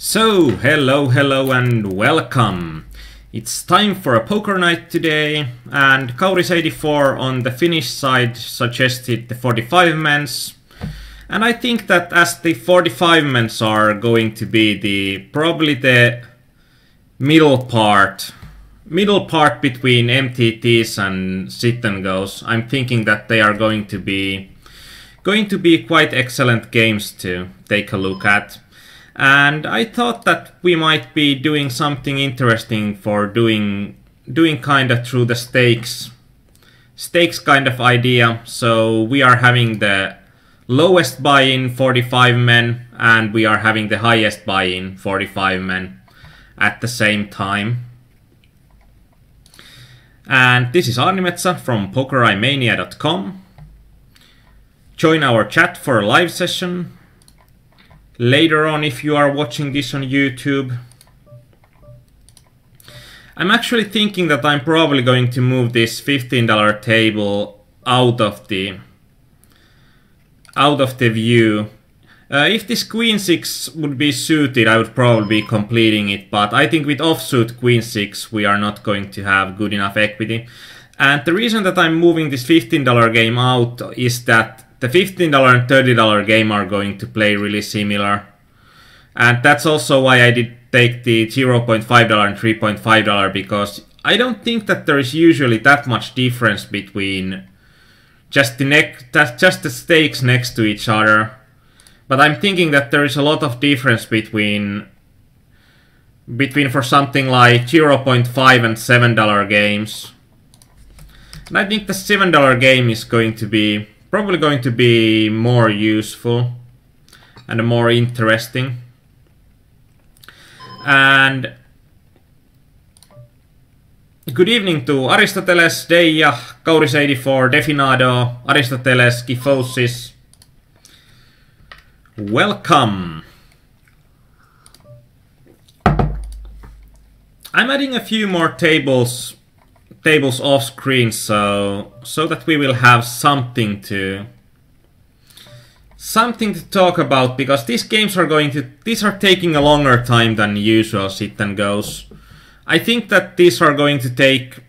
So, hello and welcome. It's time for a poker night today, and Kauris84 on the Finnish side suggested the 45-mans. And I think that as the 45-mans are going to be probably the middle part between MTTs and sit and goes, I'm thinking that they are going to be quite excellent games to take a look at. And I thought that we might be doing something interesting for doing kinda through the stakes kind of idea. So we are having the lowest buy-in 45 men and we are having the highest buy-in 45 men at the same time. And this is Aarnimetsa from PokerEyemania.com. Join our chat for a live session later on if you are watching this on YouTube. I'm actually thinking that I'm probably going to move this $15 table out of the view. If this Queen 6 would be suited, I would probably be completing it, but I think with offsuit Queen 6 we are not going to have good enough equity. And the reason that I'm moving this $15 game out is that the $15 and $30 game are going to play really similar. And that's also why I did take the $0.5 and $3.5, because I don't think that there is usually that much difference between just the stakes next to each other. But I'm thinking that there is a lot of difference between for something like $0.5 and $7 games. And I think the $7 game is probably going to be more useful and more interesting. And good evening to Aristoteles, Deija, Kauris84, Definado, Aristoteles, Kyphosis. Welcome. I'm adding a few more tables off screen so that we will have something to talk about, because these games are taking a longer time than usual sit and goes. I think that these are going to take,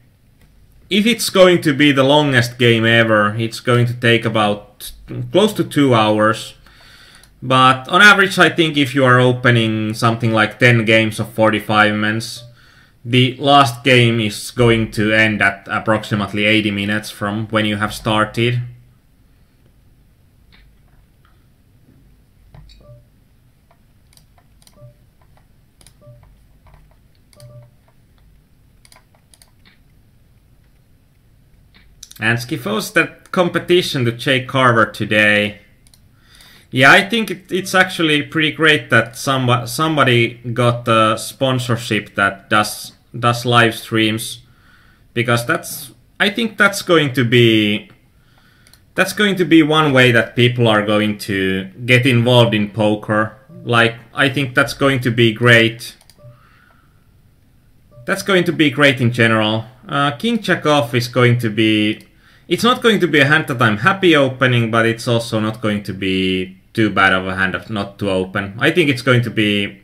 if it's going to be the longest game ever, it's going to take about close to 2 hours. But on average, I think if you are opening something like 10 games of 45 mans, the last game is going to end at approximately 80 minutes from when you have started. And Skifos, that competition to Jake Carver today. Yeah, I think it's actually pretty great that somebody got a sponsorship that does live streams, because I think that's going to be one way that people are going to get involved in poker. Like, I think that's going to be great. That's going to be great in general. King Jack off is going to be. It's not going to be a hand that I'm happy opening, but it's also not going to be too bad of a hand not to open. I think it's going to be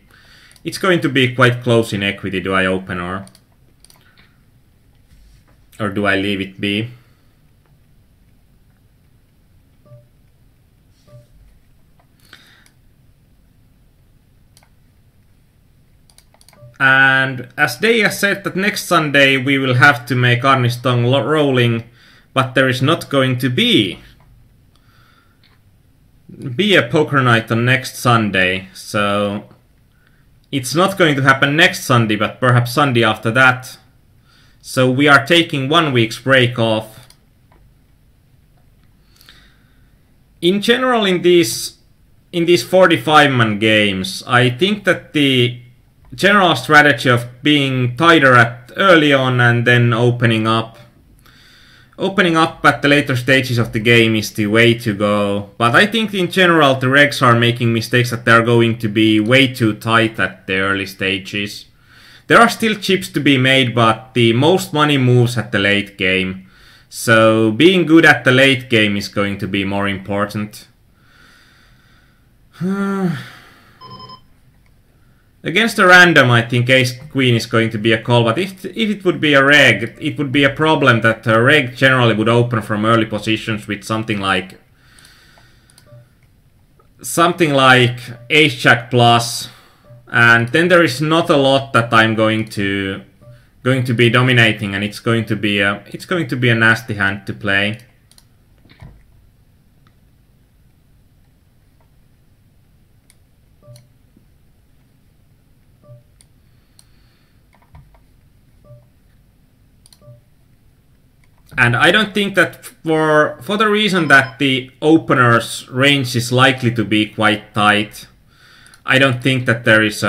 quite close in equity. Do I open or do I leave it be? And as Deija said, that next Sunday we will have to make Arnistong rolling, but there is not going to be a poker night on next Sunday, so it's not going to happen next Sunday, but perhaps Sunday after that. So we are taking 1 week's break off. In general, in these 45-man games, I think that the general strategy of being tighter at early on and then opening up at the later stages of the game is the way to go. But I think in general the regs are making mistakes that they're going to be way too tight at the early stages. There are still chips to be made, but the most money moves at the late game. So being good at the late game is going to be more important. Against a random, I think ace-queen is going to be a call, but if it would be a reg, it would be a problem that a reg generally would open from early positions with something like ace-jack plus, and then there is not a lot that I'm going to be dominating, and it's going to be a nasty hand to play. And I don't think that for the reason that the opener's range is likely to be quite tight, I don't think that there's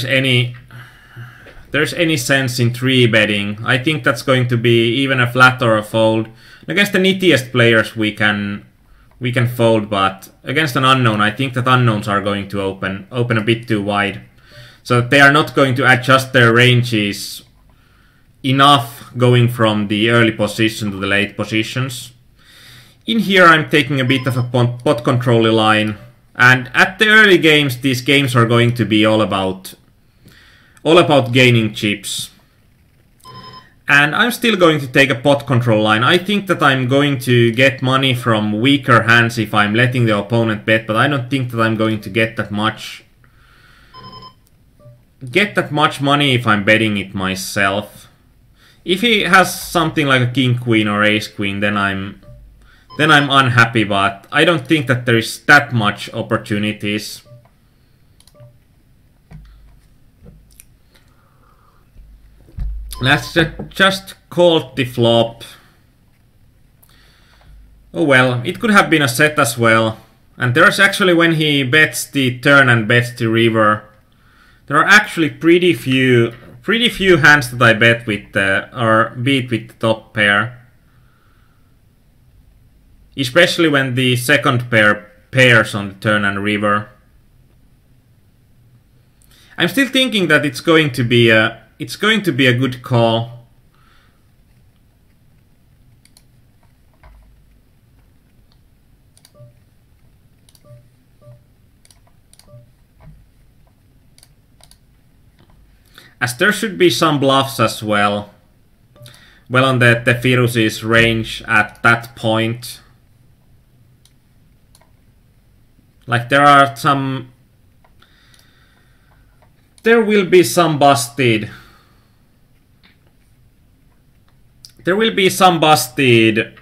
any sense in 3-betting. I think that's going to be even a flat or a fold. Against the nittiest players we can fold, but against an unknown, I think that unknowns are going to open a bit too wide. So that they are not going to adjust their ranges enough going from the early position to the late positions. In here I'm taking a bit of a pot control line, and at the early games these games are going to be all about gaining chips. And I'm still going to take a pot control line. I think that I'm going to get money from weaker hands if I'm letting the opponent bet, but I don't think that I'm going to get that much money if I'm betting it myself. If he has something like a king-queen or ace-queen, then I'm unhappy, but I don't think that there is that much opportunities. Let's just call the flop. Oh well, it could have been a set as well. And there's actually, when he bets the turn and bets the river, there are actually pretty few hands that I bet with or beat with the top pair. Especially when the second pair pairs on the turn and river. I'm still thinking that it's going to be a good call. As there should be some bluffs as well. Well on the Firuz's range at that point. Like there will be some busted. There will be some busted.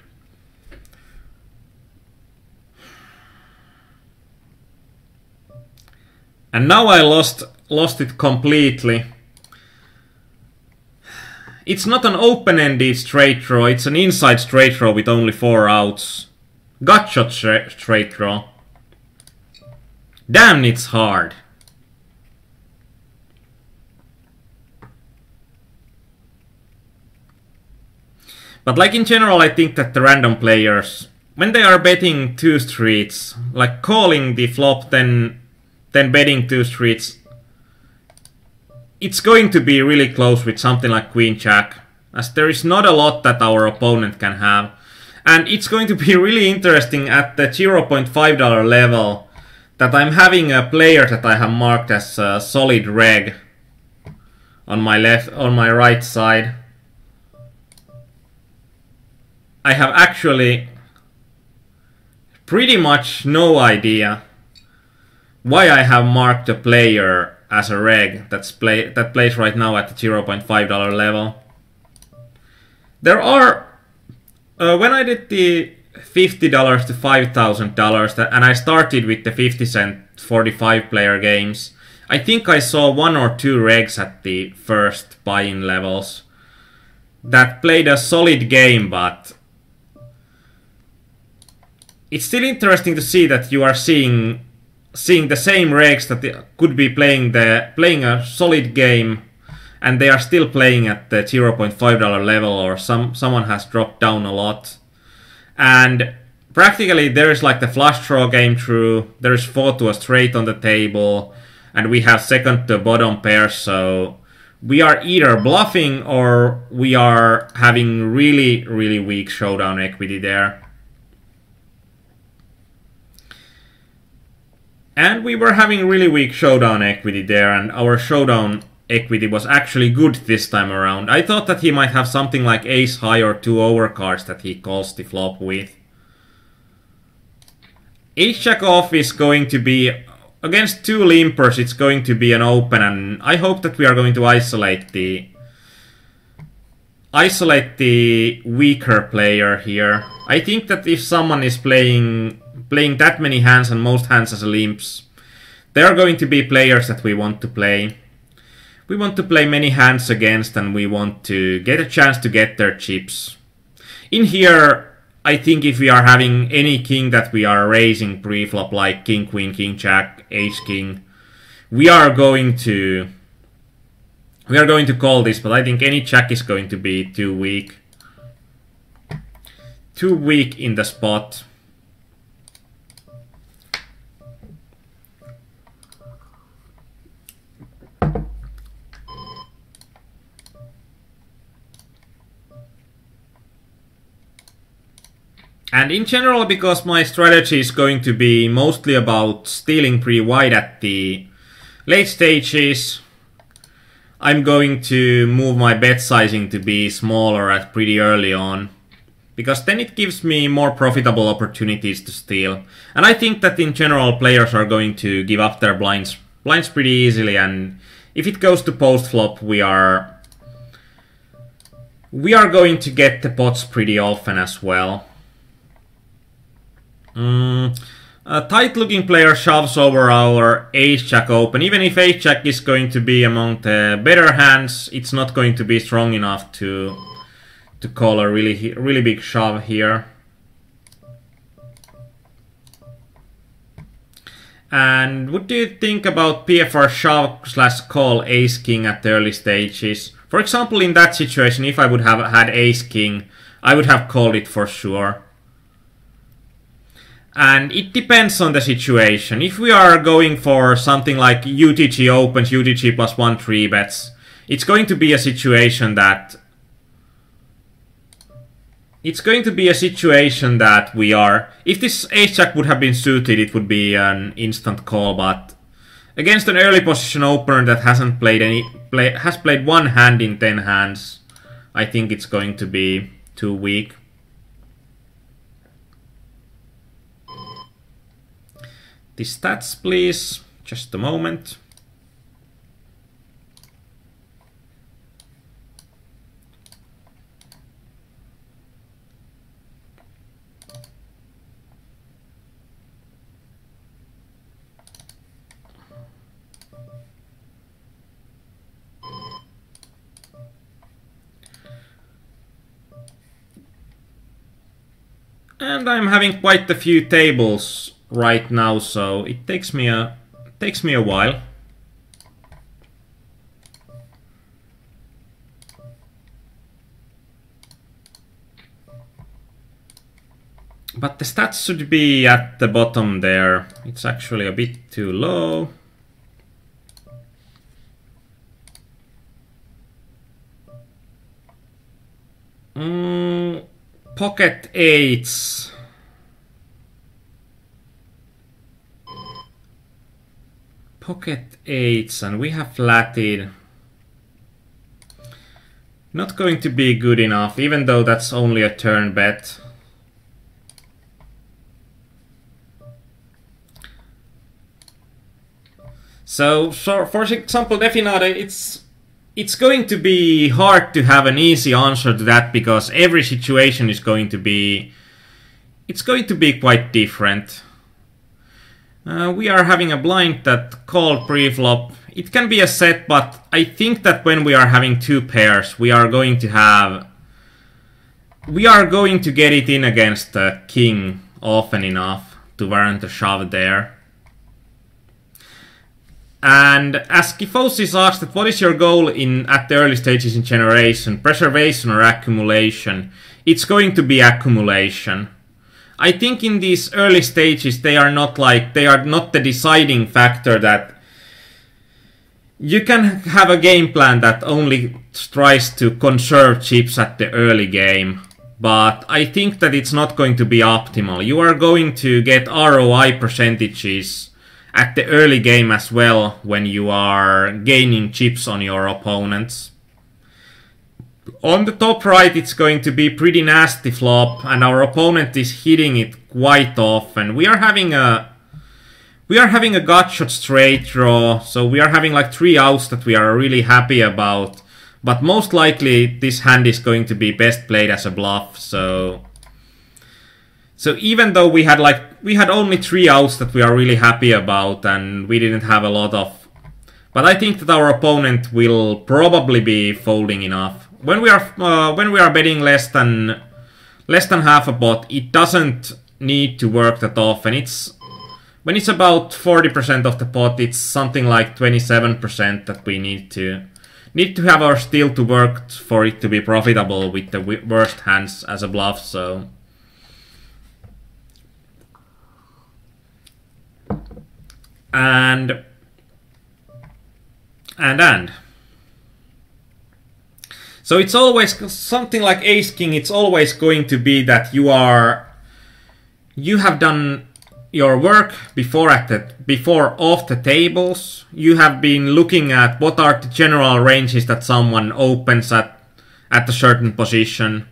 And now I lost it completely. It's not an open-ended straight draw, it's an inside straight draw with only 4 outs. Gutshot straight draw. Damn, it's hard. But like in general, I think that the random players, when they are betting 2 streets, like calling the flop, then betting 2 streets, it's going to be really close with something like Queen-Jack, as there is not a lot that our opponent can have. And it's going to be really interesting at the $0.5 level that I'm having a player that I have marked as a solid reg on my right side. I have actually pretty much no idea why I have marked a player as a reg that plays right now at the $0.5 level. There are, when I did the $50 to $5,000 and I started with the 50-cent 45 player games, I think I saw 1 or 2 regs at the first buy-in levels that played a solid game, but it's still interesting to see that you are seeing the same regs that could be playing a solid game, and they are still playing at the $0.5 level, or someone has dropped down a lot. And practically there is like the flush draw game through, there is 4 to a straight on the table, and we have second to bottom pair, so we are either bluffing or we are having really, really weak showdown equity there. And we were having really weak showdown equity there, and our showdown equity was actually good this time around. I thought that he might have something like ace high or 2 overcards that he calls the flop with. Ace jack off is going to be, against 2 limpers, it's going to be an open, and I hope that we are going to isolate the weaker player here. I think that if someone is playing that many hands and most hands as limps, there are going to be players that we want to play. We want to play many hands against, and we want to get a chance to get their chips. In here, I think if we are having any king that we are raising pre-flop, like king, queen, king, jack, ace, king, we are going to call this, but I think any jack is going to be too weak. Too weak in the spot. And in general, because my strategy is going to be mostly about stealing pre-wide at the late stages, I'm going to move my bet sizing to be smaller at pretty early on, because then it gives me more profitable opportunities to steal. And I think that in general players are going to give up their blinds pretty easily, and if it goes to post-flop, we are going to get the pots pretty often as well. A tight-looking player shoves over our ace-jack open. Even if ace-jack is going to be among the better hands, it's not going to be strong enough to call a really big shove here. And what do you think about PFR shove / call ace-king at the early stages? For example, in that situation, if I would have had ace-king, I would have called it for sure. And it depends on the situation. If we are going for something like UTG opens, UTG plus 1 3-bets, it's going to be a situation that we are... If this ace-jack would have been suited, it would be an instant call, but against an early position opener that hasn't played has played 1 hand in 10 hands, I think it's going to be too weak. The stats, please. Just a moment. And I'm having quite a few tables right now, so it takes me a while. But the stats should be at the bottom there. It's actually a bit too low. Pocket eights. Pocket eights, and we have flatted. Not going to be good enough, even though that's only a turn bet. So for example, Definade, it's going to be hard to have an easy answer to that, because every situation is going to be quite different. We are having a blind that called pre-flop. It can be a set, but I think that when we are having 2 pairs, we are going to get it in against the king often enough to warrant a shove there. And as Kifosis asked, that what is your goal at the early stages in generation, preservation or accumulation? It's going to be accumulation. I think in these early stages they are not the deciding factor. That you can have a game plan that only tries to conserve chips at the early game, but I think that it's not going to be optimal. You are going to get ROI percentages at the early game as well, when you are gaining chips on your opponents. On the top right, it's going to be pretty nasty flop, and our opponent is hitting it quite often. We are having a gut shot straight draw, so we are having like 3 outs that we are really happy about. But most likely this hand is going to be best played as a bluff. So even though we had only 3 outs that we are really happy about, and we didn't have a lot of, but I think that our opponent will probably be folding enough. When we are betting less than half a pot, it doesn't need to work that often. When it's about 40% of the pot, it's something like 27% that we need to have our steal to work for it to be profitable with the worst hands as a bluff. So and so it's always something like ace king. It's always going to be that you have done your work before off the tables. You have been looking at what are the general ranges that someone opens at a certain position.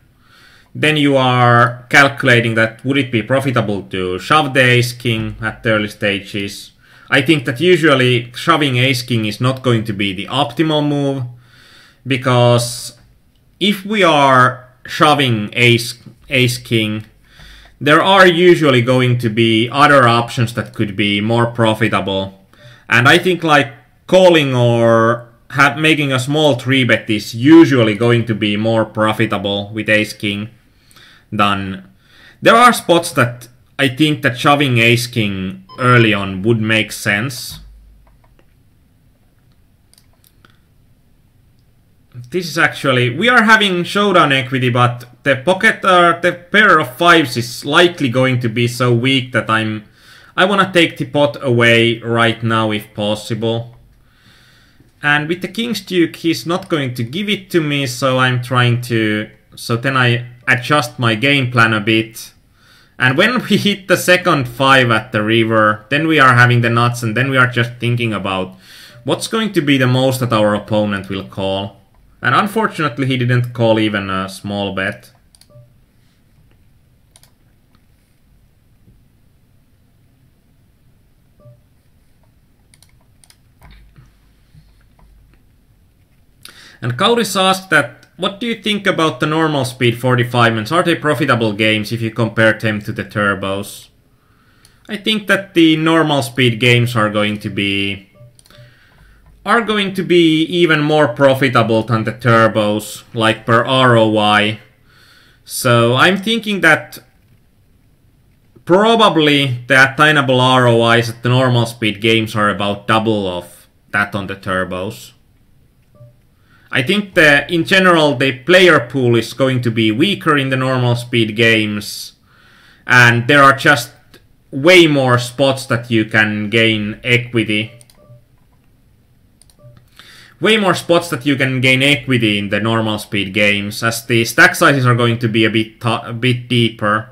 Then you are calculating that would it be profitable to shove the ace king at the early stages. I think that usually shoving ace king is not going to be the optimal move, because if we are shoving ace king, there are usually going to be other options that could be more profitable. And I think like calling or making a small 3-bet is usually going to be more profitable with ace king than... There are spots that I think that shoving ace king early on would make sense. This is actually... We are having showdown equity, but the the pair of 5s is likely going to be so weak that I want to take the pot away right now if possible. And with the king's duke, he's not going to give it to me, so I'm trying to... So then I adjust my game plan a bit. And when we hit the second 5 at the river, then we are having the nuts, and then we are just thinking about what's going to be the most that our opponent will call. And unfortunately, he didn't call even a small bet. And Kauris asked that, what do you think about the normal speed 45-mans? Are they profitable games if you compare them to the turbos? I think that the normal speed games are going to be even more profitable than the turbos, like per ROI. So I'm thinking that probably the attainable ROIs at the normal speed games are about double of that on the turbos. I think in general the player pool is going to be weaker in the normal speed games, and there are just way more spots that you can gain equity. Way more spots that you can gain equity in the normal speed games, as the stack sizes are going to be a bit deeper.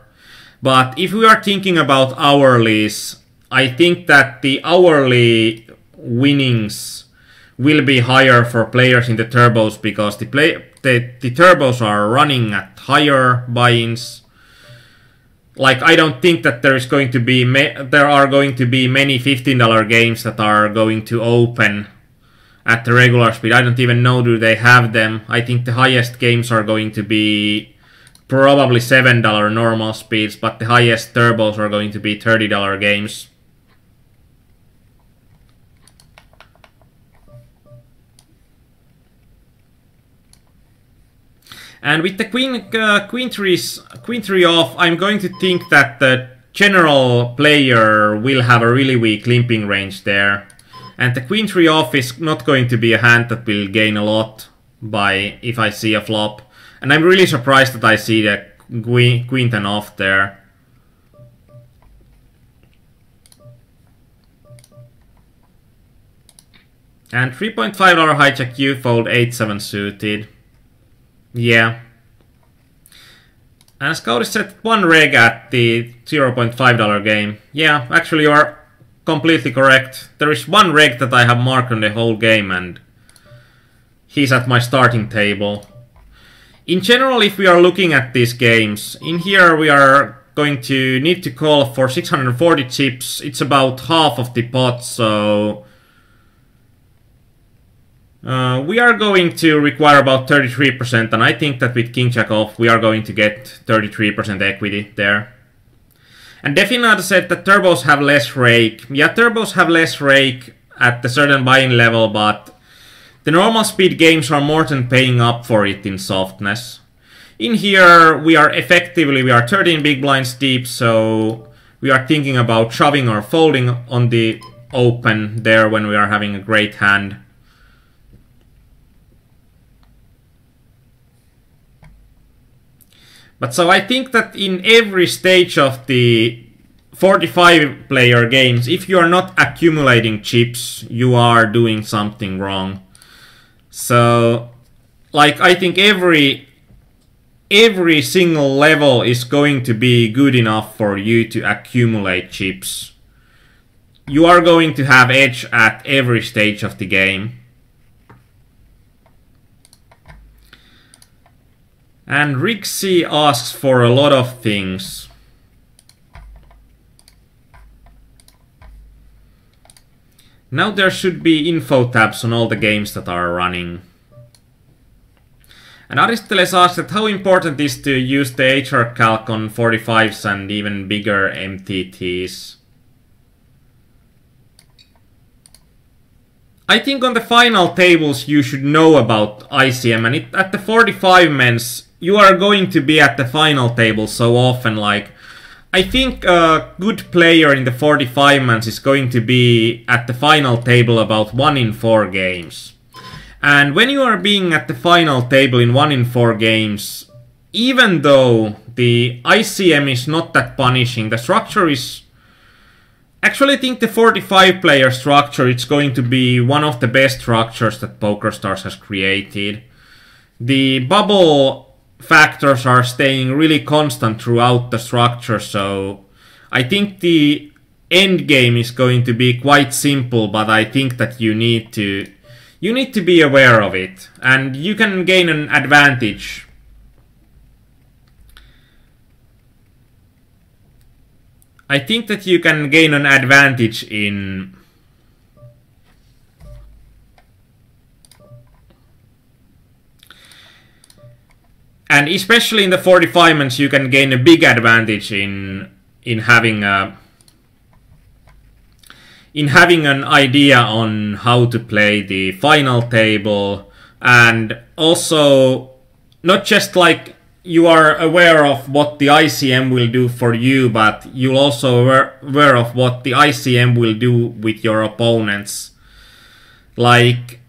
But if we are thinking about hourlies, I think that the hourly winnings will be higher for players in the turbos, because the turbos are running at higher buy-ins. Like, I don't think that there are going to be many $15 games that are going to open at the regular speed. I don't even know do they have them. I think the highest games are going to be probably $7 normal speeds, but the highest turbos are going to be $30 games. And with the queen 3 off, I'm going to think that the general player will have a really weak limping range there. And the queen 3 off is not going to be a hand that will gain a lot if I see a flop. And I'm really surprised that I see the queen 10 off there. And $3.5 hijack you fold 8-7 suited. Yeah. And as Cody said, one reg at the $0.5 game. Yeah, actually completely correct. There is one reg that I have marked on the whole game, and he's at my starting table. In general, if we are looking at these games, in here we are going to need to call for 640 chips. It's about half of the pot, so we are going to require about 33%, and I think that with King Jack off we are going to get 33% equity there. And Definado said that turbos have less rake. Yeah, turbos have less rake at the certain buy-in level, but the normal speed games are more than paying up for it in softness. In here we are 13 big blinds deep, so we are thinking about shoving or folding on the open there when we are having a great hand. But so I think that in every stage of the 45 player games, if you are not accumulating chips, you are doing something wrong. So, like, I think every single level is going to be good enough for you to accumulate chips. You are going to have edge at every stage of the game. And Rixie asks for a lot of things. Now there should be info tabs on all the games that are running. And Aristoteles asked that how important is to use the HR calc on 45s and even bigger MTTs. I think on the final tables you should know about ICM, and at the 45 men's you are going to be at the final table so often. Like, I think a good player in the 45 men's is going to be at the final table about 1 in 4 games. And when you are being at the final table in 1 in 4 games, even though the ICM is not that punishing, the structure is... Actually, I think the 45 player structure is going to be one of the best structures that PokerStars has created. The bubble factors are staying really constant throughout the structure, so I think the end game is going to be quite simple, but I think that you need to be aware of it, and you can gain an advantage. I think that you can gain an advantage in... And especially in the 45 mans, you can gain a big advantage in having an idea on how to play the final table, and also not just like you are aware of what the ICM will do for you, but you're also aware of what the ICM will do with your opponents. Like,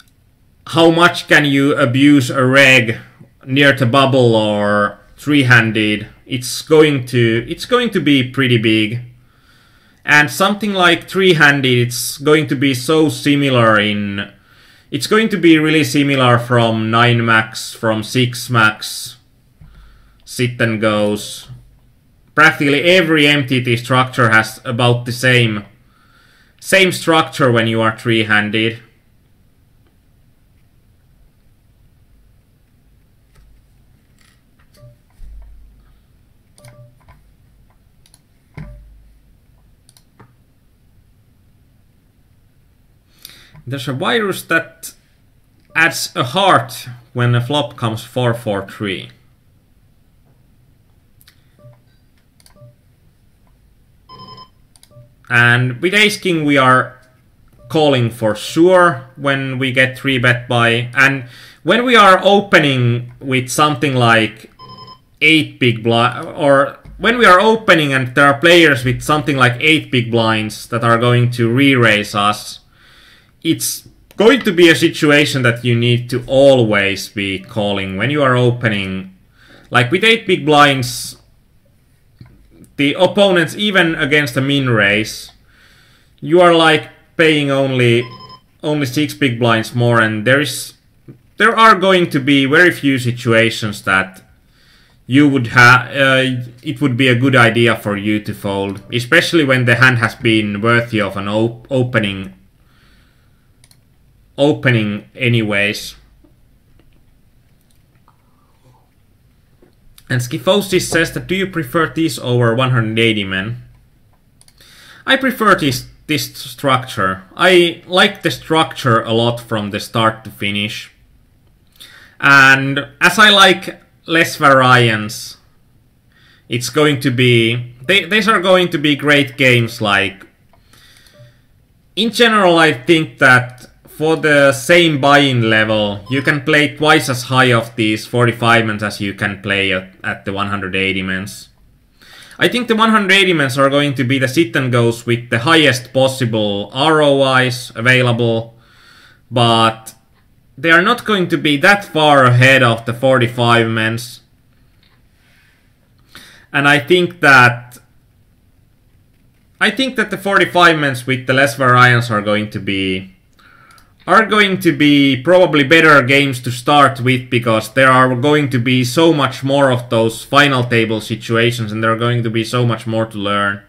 how much can you abuse a reg near the bubble or three-handed? It's going to be pretty big. And something like three-handed, it's going to be so similar in... It's going to be really similar from 9 max, from 6 max, sit and goes. Practically every MTT structure has about the same structure when you are three-handed. There's a virus that adds a heart when a flop comes 4-4-3. And with Ace King we are calling for sure when we get 3-bet by. And when we are opening with something like 8 big blind, or when we are opening and there are players with something like 8 big blinds that are going to re-raise us, it's going to be a situation that you need to always be calling when you are opening. Like with 8 big blinds, the opponents, even against a min raise, you are like paying only 6 big blinds more, and there are going to be very few situations that you would have it would be a good idea for you to fold, especially when the hand has been worthy of an opening anyways. And Skyphosis says that, do you prefer this over 180 men? I prefer this structure. I like the structure a lot from the start to finish. And as I like less variance, it's going to be... These are going to be great games. Like, in general, I think that for the same buy-in level, you can play twice as high of these 45 men as you can play at the 180 men. I think the 180 men are going to be the sit and goes with the highest possible ROIs available, but they are not going to be that far ahead of the 45 men. And I think that the 45 men with the less variance are going to be probably better games to start with, because there are going to be so much more of those final table situations and there are going to be so much more to learn.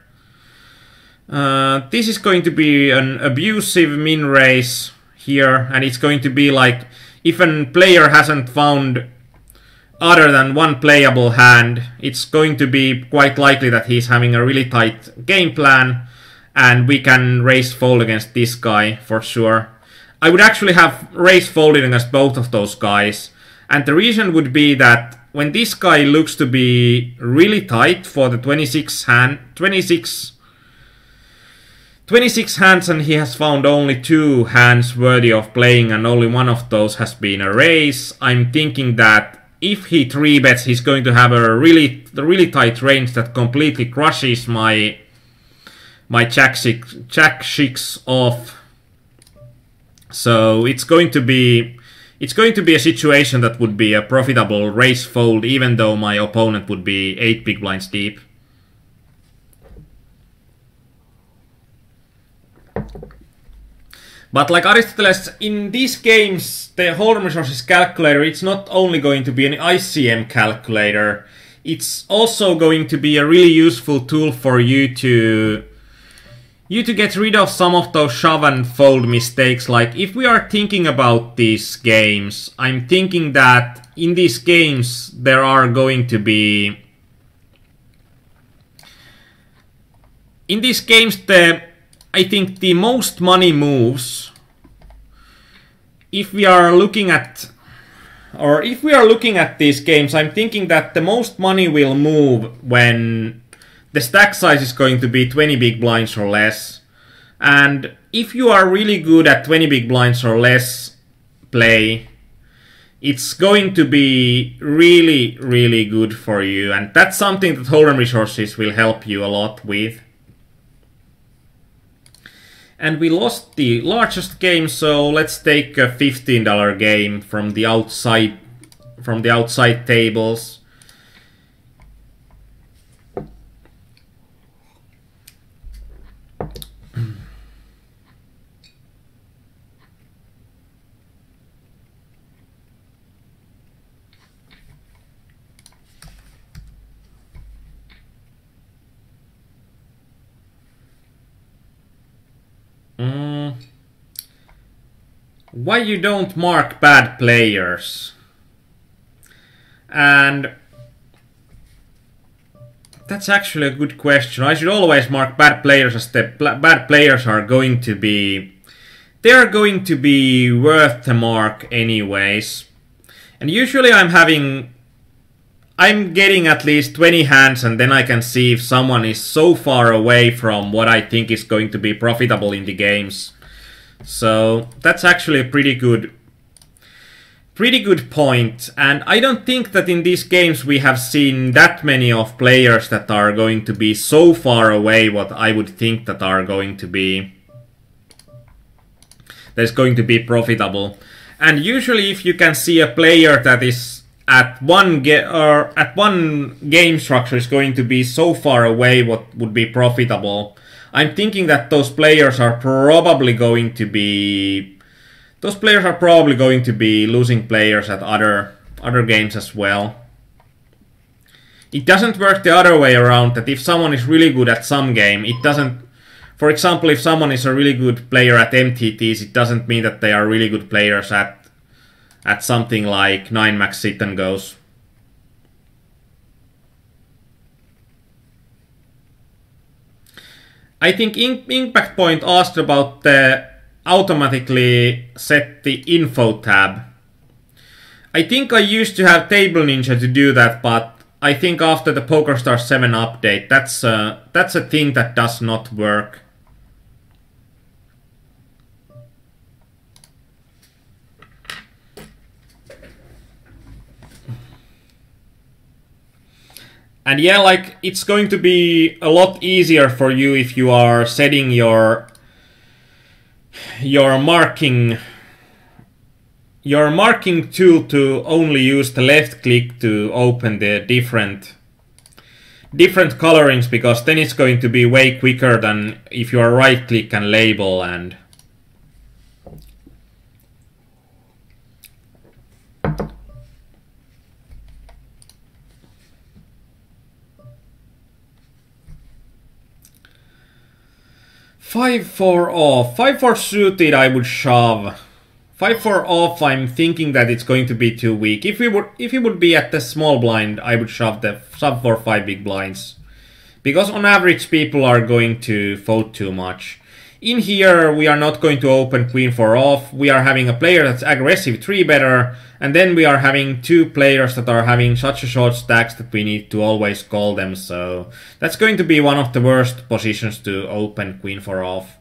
This is going to be an abusive min race here, and it's going to be like, if a player hasn't found other than one playable hand, it's going to be quite likely that he's having a really tight game plan, and we can raise fold against this guy for sure. I would actually have raise folded against both of those guys, and the reason would be that when this guy looks to be really tight for the 26 hands, and he has found only 2 hands worthy of playing and only one of those has been a raise, I'm thinking that if he 3-bets, he's going to have a really tight range that completely crushes my Jack 6 off. So it's going to be a situation that would be a profitable raise fold, even though my opponent would be 8 big blinds deep. But like Aristoteles, in these games, the Hold'em Resources calculator, it's not only going to be an ICM calculator, it's also going to be a really useful tool for you to get rid of some of those shove and fold mistakes. Like, if we are thinking about these games, I'm thinking that in these games there are going to be... In these games, I think the most money moves, if we are looking at these games, I'm thinking that the most money will move when the stack size is going to be 20 big blinds or less. And if you are really good at 20 big blinds or less play, it's going to be really, really good for you. And that's something that Hold'em Resources will help you a lot with. And we lost the largest game, so let's take a $15 game from the outside tables. Why you don't mark bad players? And that's actually a good question. I should always mark bad players, as the bad players are going to be... They are going to be worth the mark anyways. And usually I'm getting at least 20 hands, and then I can see if someone is so far away from what I think is going to be profitable in the games. So that's actually a pretty good point. And I don't think that in these games we have seen that many of players that are going to be so far away what I would think that are going to be profitable. And usually if you can see a player that is at one game structure is going to be so far away what would be profitable, I'm thinking that those players are probably going to be losing players at other games as well. It doesn't work the other way around, that if someone is really good at some game, it doesn't... For example, if someone is a really good player at MTTs, it doesn't mean that they are really good players at something like 9-max sit and goes. I think Impact Point asked about the automatically set the info tab. I think I used to have Table Ninja to do that, but I think after the PokerStars 7 update, that's a thing that does not work. And yeah, like, it's going to be a lot easier for you if you are setting your marking tool to only use the left click to open the different colorings, because then it's going to be way quicker than if you are right click and label. And five four off. 5-4 suited I would shove. 5-4 off, I'm thinking that it's going to be too weak. If it would be at the small blind, I would shove the sub 4-5 big blinds. Because on average people are going to fold too much. In here we are not going to open Queen 4 off. We are having a player that's aggressive 3-better, and then we are having two players that are having such a short stacks that we need to always call them. So that's going to be one of the worst positions to open Queen 4 off.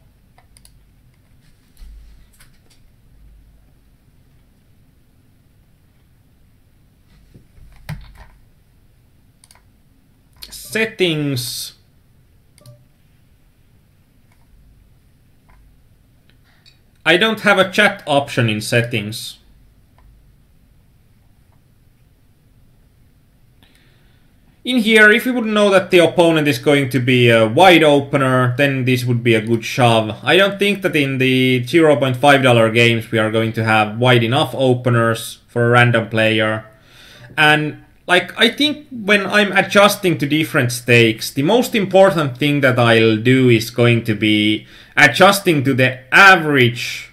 Settings. I don't have a chat option in settings. In here, if we would know that the opponent is going to be a wide opener, then this would be a good shove. I don't think that in the $0.5 games we are going to have wide enough openers for a random player. And like, I think when I'm adjusting to different stakes, the most important thing that I'll do is going to be adjusting to the average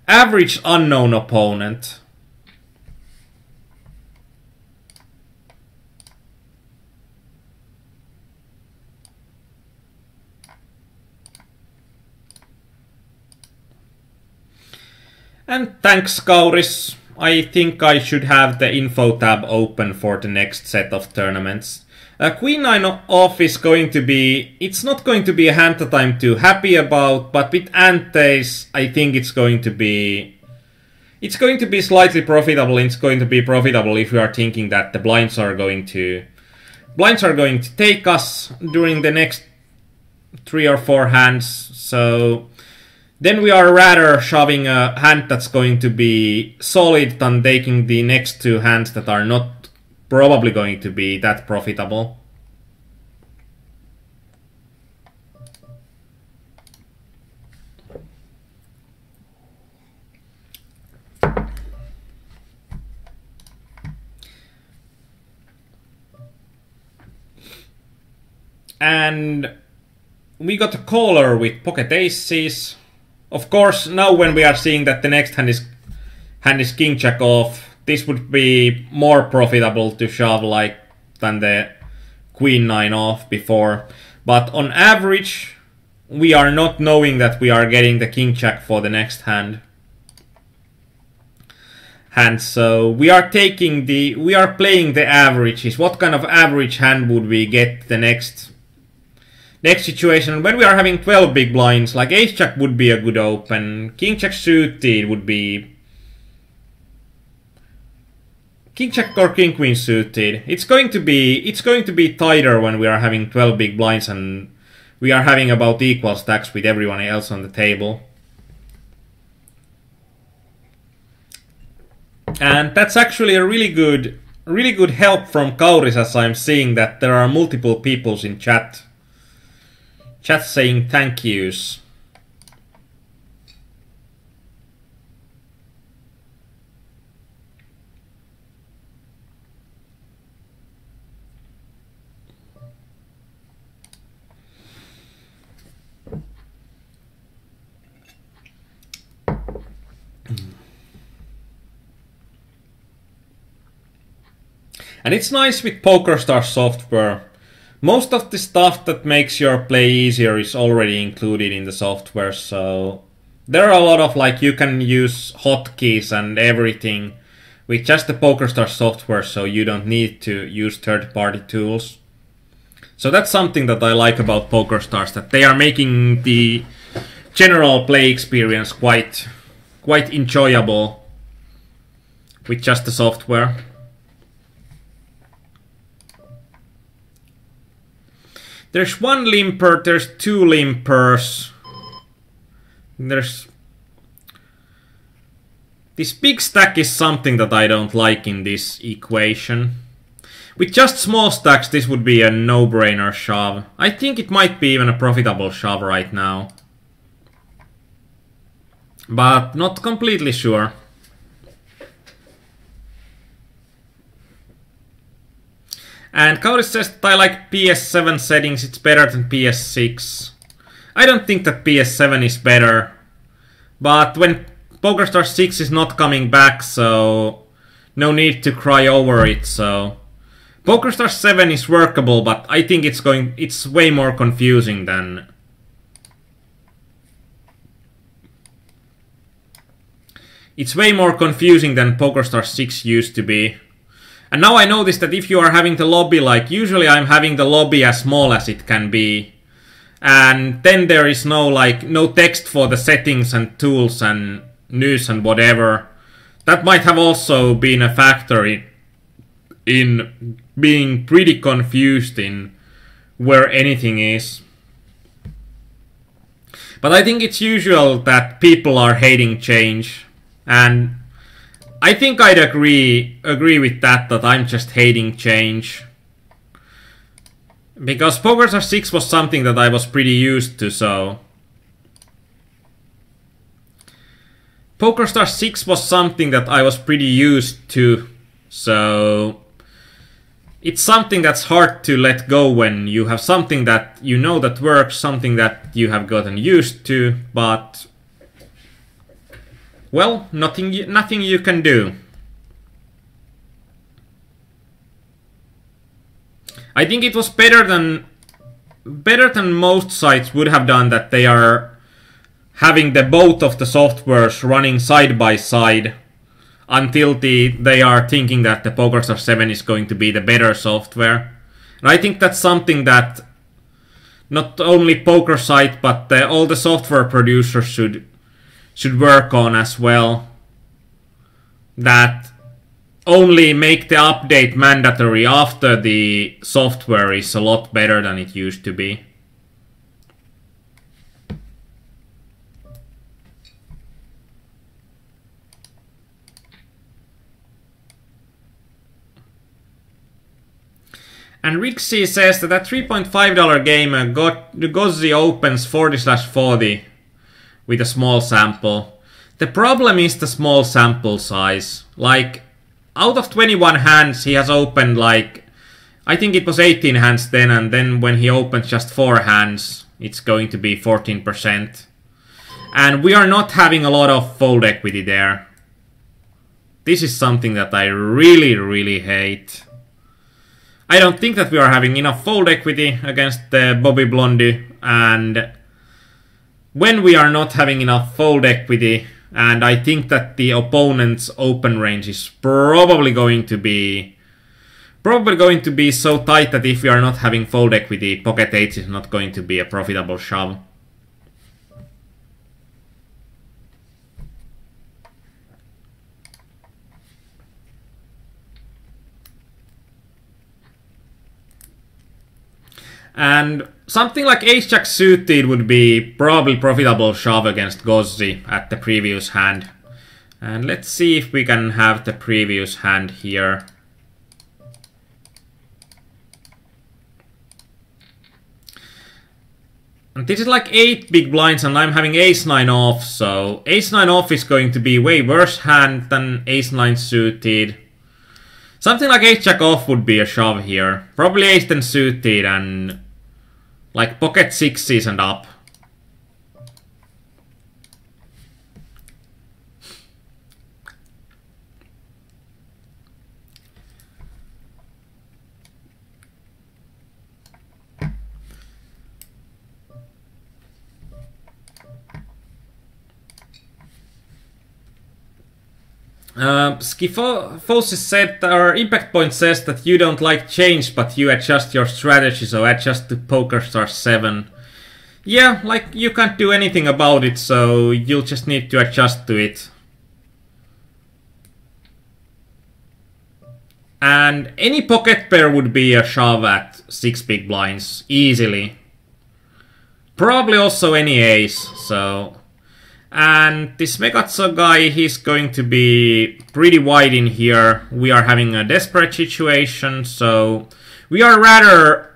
unknown opponent. And thanks, Kauris. I think I should have the info tab open for the next set of tournaments. Queen 9 off is going to be... It's not going to be a hand that I'm too happy about, but with antes, I think it's going to be... It's going to be slightly profitable. It's going to be profitable if we are thinking that the blinds are going to take us during the next 3 or 4 hands. So then we are rather shoving a hand that's going to be solid than taking the next 2 hands that are not probably going to be that profitable. And we got a caller with pocket aces. Of course, now when we are seeing that the next hand is king jack off, this would be more profitable to shove like than the queen 9 off before. But on average, we are not knowing that we are getting the king jack for the next hand. So we are playing the averages. What kind of average hand would we get the next situation? When we are having 12 big blinds, like ace jack would be a good open. King jack suited would be king jack or king queen suited. It's going to be tighter when we are having 12 big blinds and we are having about equal stacks with everyone else on the table. And that's actually a really good help from Kauris, as I'm seeing that there are multiple peoples in chat saying thank yous. And it's nice with PokerStars software. Most of the stuff that makes your play easier is already included in the software, so there are a lot of, like, you can use hotkeys and everything with just the PokerStars software, so you don't need to use third-party tools. So that's something that I like about PokerStars, that they are making the general play experience quite enjoyable with just the software. There's one limper, there's two limpers. There's... This big stack is something that I don't like in this equation. With just small stacks, this would be a no-brainer shove. I think it might be even a profitable shove right now. But not completely sure. And Kauri says that I like PS7 settings, it's better than PS6. I don't think that PS7 is better. But when PokerStars 6 is not coming back, so no need to cry over it, so... PokerStars 7 is workable, but I think it's way more confusing than... It's way more confusing than PokerStars 6 used to be. And now I notice that if you are having the lobby, like, usually I'm having the lobby as small as it can be. And then there is no text for the settings and tools and news and whatever. That might have also been a factor in being pretty confused in where anything is. But I think it's usual that people are hating change. And I think I'd agree with that I'm just hating change. Because PokerStars 6 was something that I was pretty used to, so... PokerStars 6 was something that I was pretty used to, so... It's something that's hard to let go when you have something that you know that works, something that you have gotten used to, but... Well, nothing you can do. I think it was better than most sites would have done that they are having the both of the softwares running side by side until they are thinking that the PokerStars 7 is going to be the better software. And I think that's something that not only PokerSite but all the software producers should work on as well. That only make the update mandatory after the software is a lot better than it used to be. And Rixie says that at $3.5 game, Gozzi opens 40/40 with a small sample. The problem is the small sample size. Like, out of 21 hands, he has opened like... I think it was 18 hands then, and then when he opens just 4 hands, it's going to be 14%. And we are not having a lot of fold equity there. This is something that I really, really hate. I don't think that we are having enough fold equity against Bobby Blondie, and when we are not having enough fold equity, and I think that the opponent's open range is probably going to be so tight that if we are not having fold equity, pocket 8 is not going to be a profitable shove. And something like Ace-Jack suited would be probably profitable shove against Gozzi at the previous hand. And let's see if we can have the previous hand here. And this is like 8 big blinds and I'm having Ace-9 off, so Ace-9 off is going to be way worse hand than Ace-9 suited. Something like Ace-Jack off would be a shove here. Probably Ace-10 suited and like pocket 6s and up. Schifosis said, or Impact Point says that you don't like change, but you adjust your strategy, so adjust to PokerStars 7. Yeah, like, you can't do anything about it, so you'll just need to adjust to it. And any pocket pair would be a shove at 6 big blinds, easily. Probably also any ace, so... And this Megazzo guy, he's going to be pretty wide in here. We are having a desperate situation, so... We are rather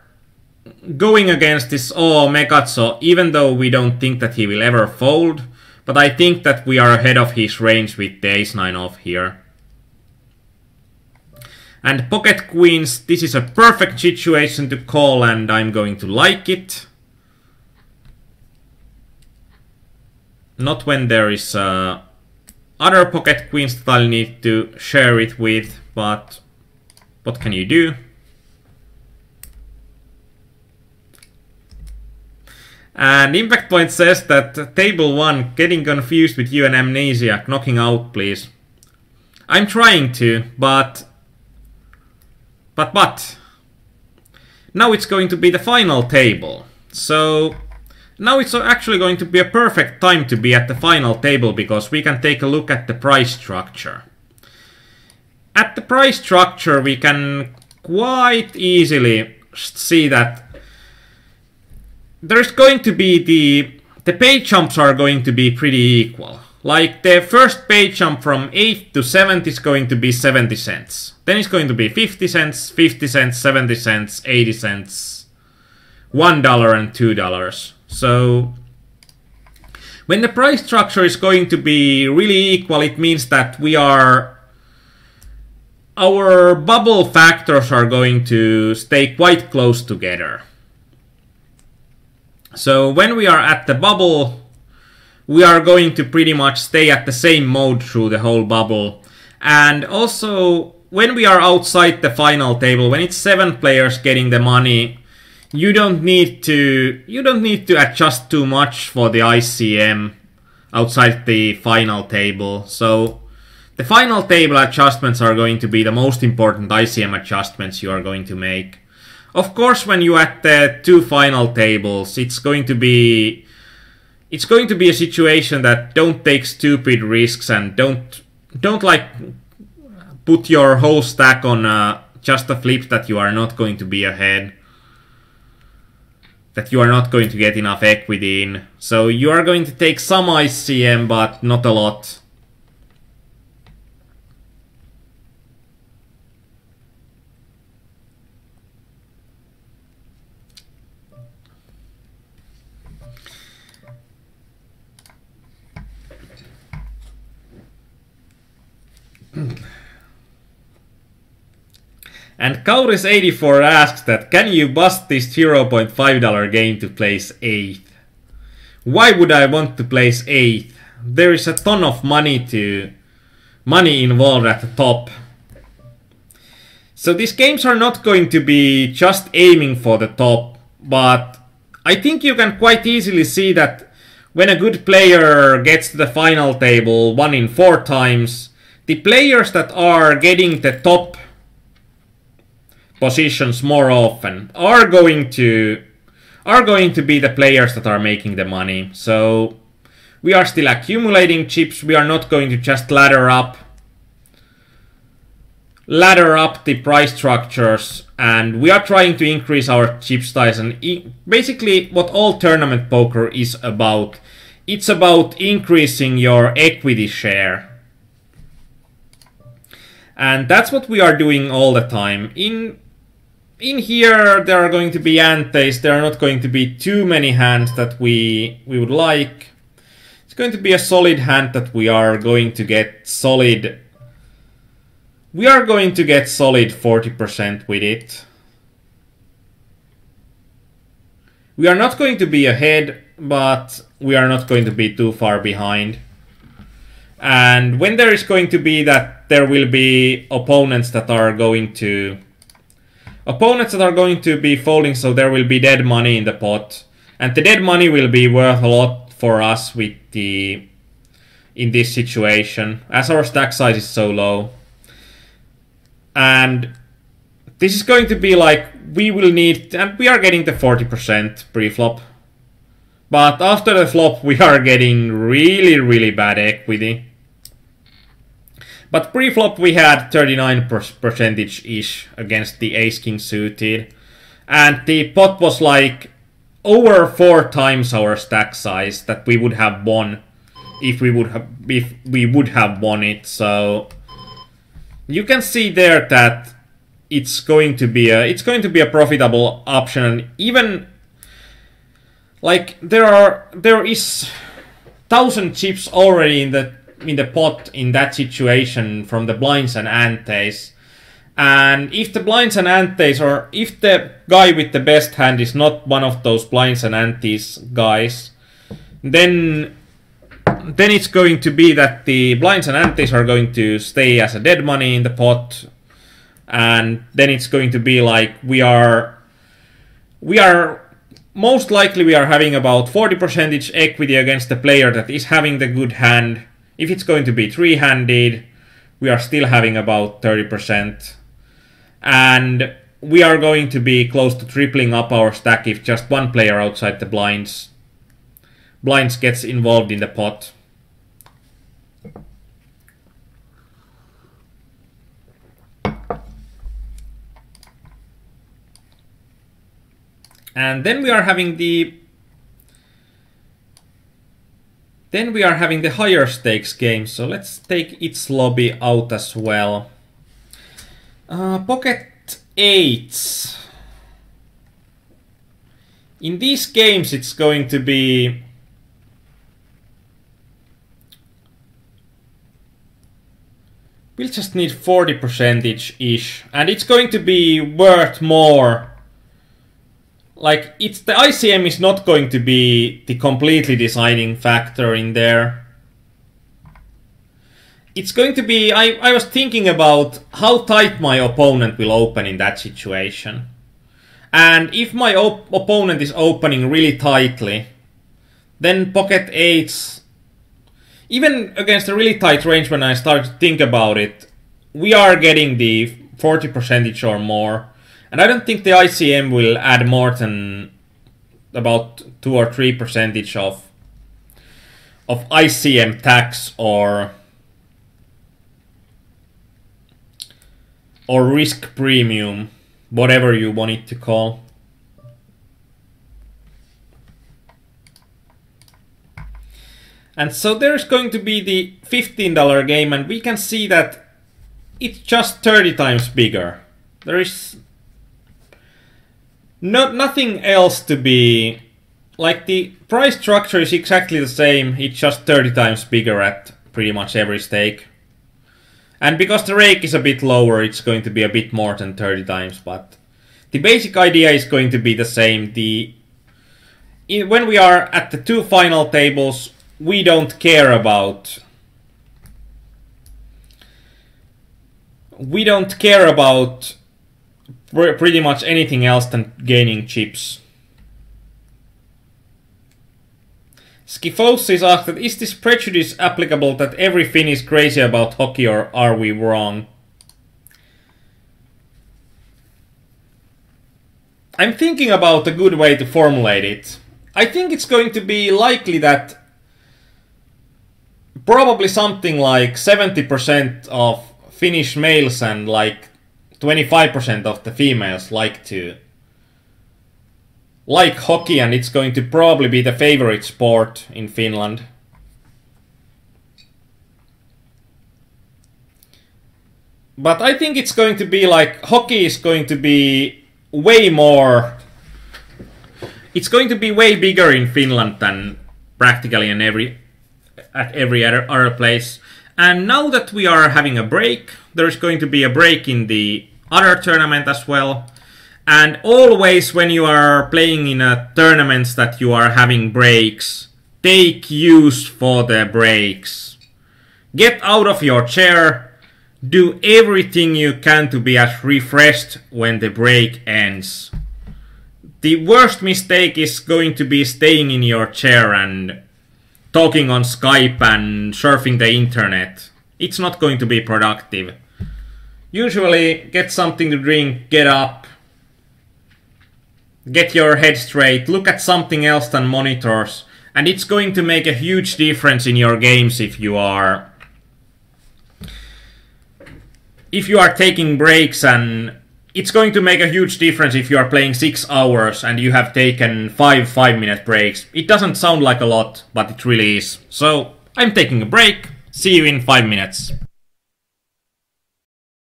going against this Megazzo, even though we don't think that he will ever fold. But I think that we are ahead of his range with the ace-9 off here. And pocket queens, this is a perfect situation to call, and I'm going to like it. Not when there is other pocket queens that I'll need to share it with, but what can you do? And Impact Point says that table 1, getting confused with you and Amnesiac, knocking out please. I'm trying to, but now it's going to be the final table. So now it's actually going to be a perfect time to be at the final table, because we can take a look at the price structure. At the price structure we can quite easily see that there's going to be the pay jumps are going to be pretty equal. Like the first pay jump from 8 to 7 is going to be 70 cents. Then it's going to be 50 cents, 50 cents, 70 cents, 80 cents, $1 and $2. So when the price structure is going to be really equal, it means that our bubble factors are going to stay quite close together. So when we are at the bubble, we are going to pretty much stay at the same mode through the whole bubble. And also, when we are outside the final table, when it's 7 players getting the money, you don't need to adjust too much for the ICM outside the final table. So the final table adjustments are going to be the most important ICM adjustments you are going to make. Of course, when you're at the 2 final tables, it's going to be a situation that don't take stupid risks and don't like put your whole stack on just a flip that you are not going to be ahead, that you are not going to get enough equity in. So you are going to take some ICM, but not a lot. And Kauris84 asks that, can you bust this $0.5 game to place 8th? Why would I want to place 8th? There is a ton of money involved at the top. So these games are not going to be just aiming for the top, but I think you can quite easily see that when a good player gets to the final table 1 in 4 times, the players that are getting the top positions more often are going to be the players that are making the money. So we are still accumulating chips. We are not going to just ladder up the price structures, and we are trying to increase our chip size. And basically what all tournament poker is about, it's about increasing your equity share. And that's what we are doing all the time. In here there are going to be antes, there are not going to be too many hands that we would like. It's going to be a solid hand that we are going to get solid. We are going to get solid 40% with it. We are not going to be ahead, but we are not going to be too far behind. And when there is going to be that, there will be opponents that are going to be folding, so there will be dead money in the pot. And the dead money will be worth a lot for us with the in this situation, as our stack size is so low. And this is going to be like, we will need, and we are getting the 40% pre-flop. But after the flop, we are getting really, really bad equity. But pre-flop, we had 39%-ish against the ace-king suited. And the pot was like over 4 times our stack size that we would have won if we would have won it. So you can see there that it's going to be a profitable option. And even like there is 1,000 chips already in the pot in that situation from the blinds and antes. And if the blinds and antes, or if the guy with the best hand is not one of those blinds and antes guys, then it's going to be that the blinds and antes are going to stay as a dead money in the pot. And then it's going to be like we are most likely we are having about 40% equity against the player that is having the good hand. If it's going to be three-handed, we are still having about 30%. And we are going to be close to tripling up our stack if just one player outside the blinds gets involved in the pot. And then we are having the higher stakes game. So let's take its lobby out as well. Pocket 8s. In these games, it's going to be we'll just need 40%-ish, and it's going to be worth more. Like, the ICM is not going to be the completely deciding factor in there. It's going to be, I was thinking about how tight my opponent will open in that situation. And if my opponent is opening really tightly, then pocket 8s, even against a really tight range when I start to think about it, we are getting the 40% or more. And I don't think the ICM will add more than about 2 or 3% of ICM tax or risk premium, whatever you want it to call. And so there's going to be the $15 game, and we can see that it's just 30 times bigger. There is nothing else to be, like, the price structure is exactly the same, it's just 30 times bigger at pretty much every stake. And because the rake is a bit lower, it's going to be a bit more than 30 times, but the basic idea is going to be the same. When we are at the 2 final tables, we don't care about pretty much anything else than gaining chips. Skifosis asked that, is this prejudice applicable that every Finn is crazy about hockey, or are we wrong? I'm thinking about a good way to formulate it. I think it's going to be likely that probably something like 70% of Finnish males and like 25% of the females like hockey, and it's going to probably be the favorite sport in Finland. But I think it's going to be like, hockey is going to be way more, it's going to be way bigger in Finland than practically at every other place. And now that we are having a break, there's going to be a break in the other tournament as well. And always when you are playing in a tournaments that you are having breaks, take use for the breaks. Get out of your chair, do everything you can to be as refreshed when the break ends. The worst mistake is going to be staying in your chair and talking on Skype and surfing the internet. It's not going to be productive. Usually, get something to drink, get up, get your head straight, look at something else than monitors, and it's going to make a huge difference in your games if you are taking breaks, and it's going to make a huge difference if you are playing 6 hours and you have taken 5-minute breaks. It doesn't sound like a lot, but it really is. So, I'm taking a break. See you in 5 minutes.